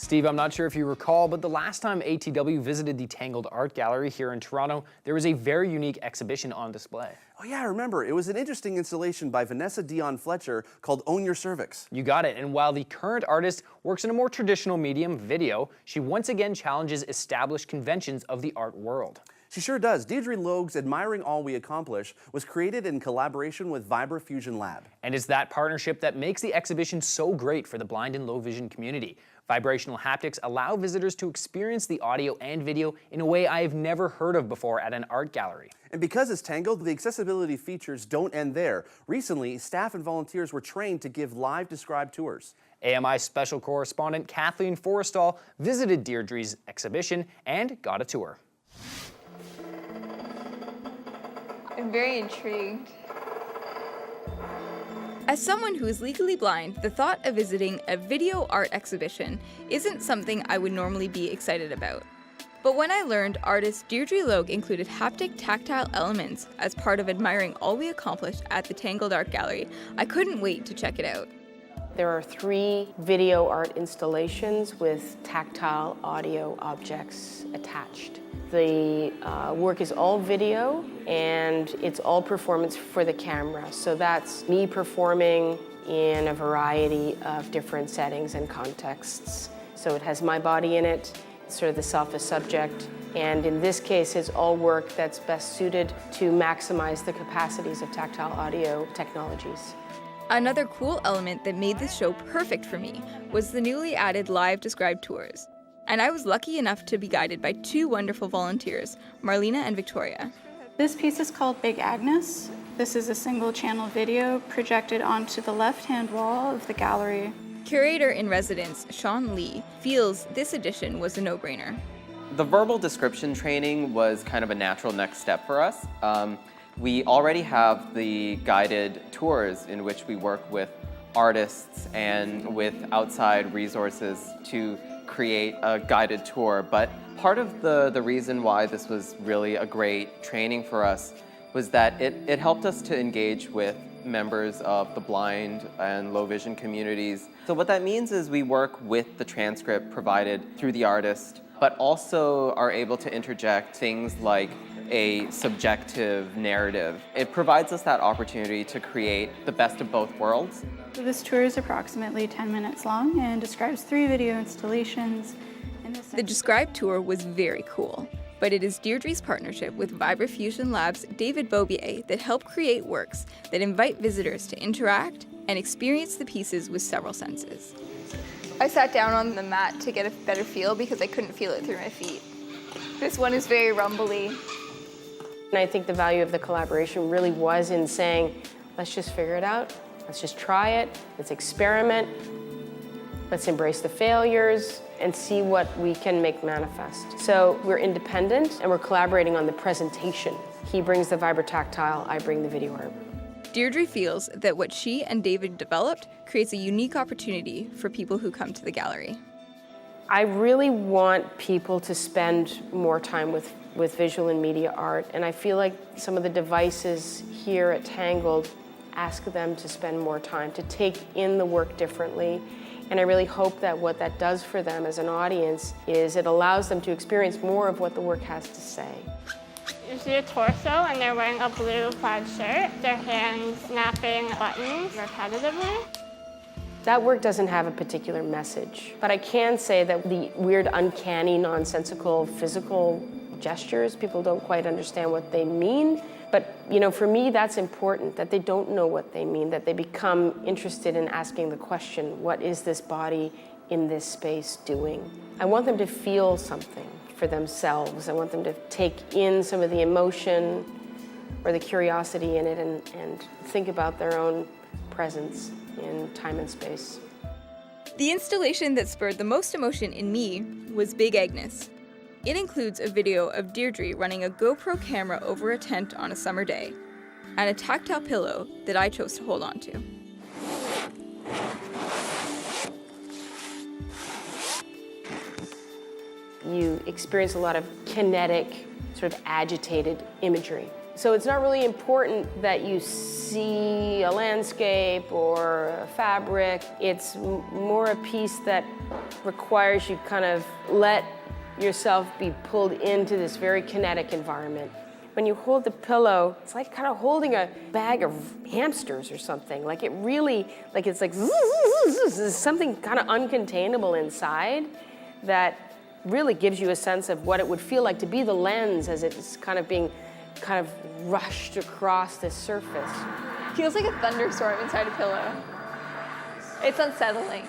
Steve, I'm not sure if you recall, but the last time ATW visited the Tangled Art Gallery here in Toronto, there was a very unique exhibition on display. Oh yeah, I remember. It was an interesting installation by Vanessa Dion Fletcher called Own Your Cervix. You got it. And while the current artist works in a more traditional medium, video, she once again challenges established conventions of the art world. She sure does. Deirdre Logue's Admiring All We Accomplish was created in collaboration with Vibra-Fusion Lab. And it's that partnership that makes the exhibition so great for the blind and low vision community. Vibrational haptics allow visitors to experience the audio and video in a way I have never heard of before at an art gallery. And because it's Tangled, the accessibility features don't end there. Recently, staff and volunteers were trained to give live described tours. AMI Special Correspondent Kathleen Forestell visited Deirdre's exhibition and got a tour. I'm very intrigued. As someone who is legally blind, the thought of visiting a video art exhibition isn't something I would normally be excited about. But when I learned artist Deirdre Logue included haptic tactile elements as part of Admiring All We Accomplished at the Tangled Art Gallery, I couldn't wait to check it out. There are 3 video art installations with tactile audio objects attached. The work is all video and it's all performance for the camera. So that's me performing in a variety of different settings and contexts. So it has my body in it, it's sort of the self as subject. And in this case, it's all work that's best suited to maximize the capacities of tactile audio technologies. Another cool element that made this show perfect for me was the newly added live described tours. And I was lucky enough to be guided by 2 wonderful volunteers, Marlena and Victoria. This piece is called Big Agnes. This is a single channel video projected onto the left-hand wall of the gallery. Curator in residence, Sean Lee, feels this edition was a no-brainer. The verbal description training was kind of a natural next step for us. We already have the guided tours in which we work with artists and with outside resources to create a guided tour. But part of the reason why this was really a great training for us was that it helped us to engage with members of the blind and low vision communities. So what that means is we work with the transcript provided through the artist, but also are able to interject things like a subjective narrative. It provides us that opportunity to create the best of both worlds. This tour is approximately 10 minutes long and describes 3 video installations. The described tour was very cool, but it is Deirdre's partnership with Vibra-Fusion Lab's David Bobier that helped create works that invite visitors to interact and experience the pieces with several senses. I sat down on the mat to get a better feel because I couldn't feel it through my feet. This one is very rumbly. And I think the value of the collaboration really was in saying, let's just figure it out, let's just try it, let's experiment, let's embrace the failures and see what we can make manifest. So we're independent and we're collaborating on the presentation. He brings the vibratactile, I bring the video art. Deirdre feels that what she and David developed creates a unique opportunity for people who come to the gallery. I really want people to spend more time with visual and media art, and I feel like some of the devices here at Tangled ask them to spend more time, to take in the work differently. And I really hope that what that does for them as an audience is it allows them to experience more of what the work has to say. You see a torso and they're wearing a blue plaid shirt, their hands snapping buttons repetitively. That work doesn't have a particular message, but I can say that the weird, uncanny, nonsensical, physical gestures, people don't quite understand what they mean. But, you know, for me, that's important, that they don't know what they mean, that they become interested in asking the question, what is this body in this space doing? I want them to feel something for themselves. I want them to take in some of the emotion or the curiosity in it and think about their own presence in time and space. The installation that spurred the most emotion in me was Big Agnes. It includes a video of Deirdre running a GoPro camera over a tent on a summer day, and a tactile pillow that I chose to hold on to. You experience a lot of kinetic, sort of agitated imagery. So it's not really important that you see a landscape or a fabric. It's more a piece that requires you kind of let yourself be pulled into this very kinetic environment. When you hold the pillow, it's like kind of holding a bag of hamsters or something. Like it really, like it's like there's something kind of uncontainable inside that really gives you a sense of what it would feel like to be the lens as it's kind of being kind of rushed across this surface. Feels like a thunderstorm inside a pillow. It's unsettling.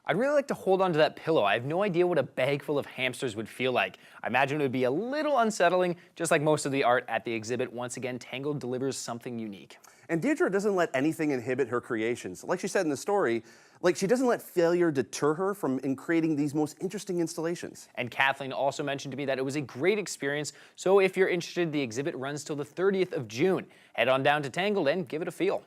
I'd really like to hold on to that pillow. I have no idea what a bag full of hamsters would feel like. I imagine it would be a little unsettling, just like most of the art at the exhibit. Once again, Tangled delivers something unique. And Deirdre doesn't let anything inhibit her creations. Like she said in the story, like she doesn't let failure deter her from creating these most interesting installations. And Kathleen also mentioned to me that it was a great experience, so if you're interested, the exhibit runs till the 30th of June. Head on down to Tangled and give it a feel.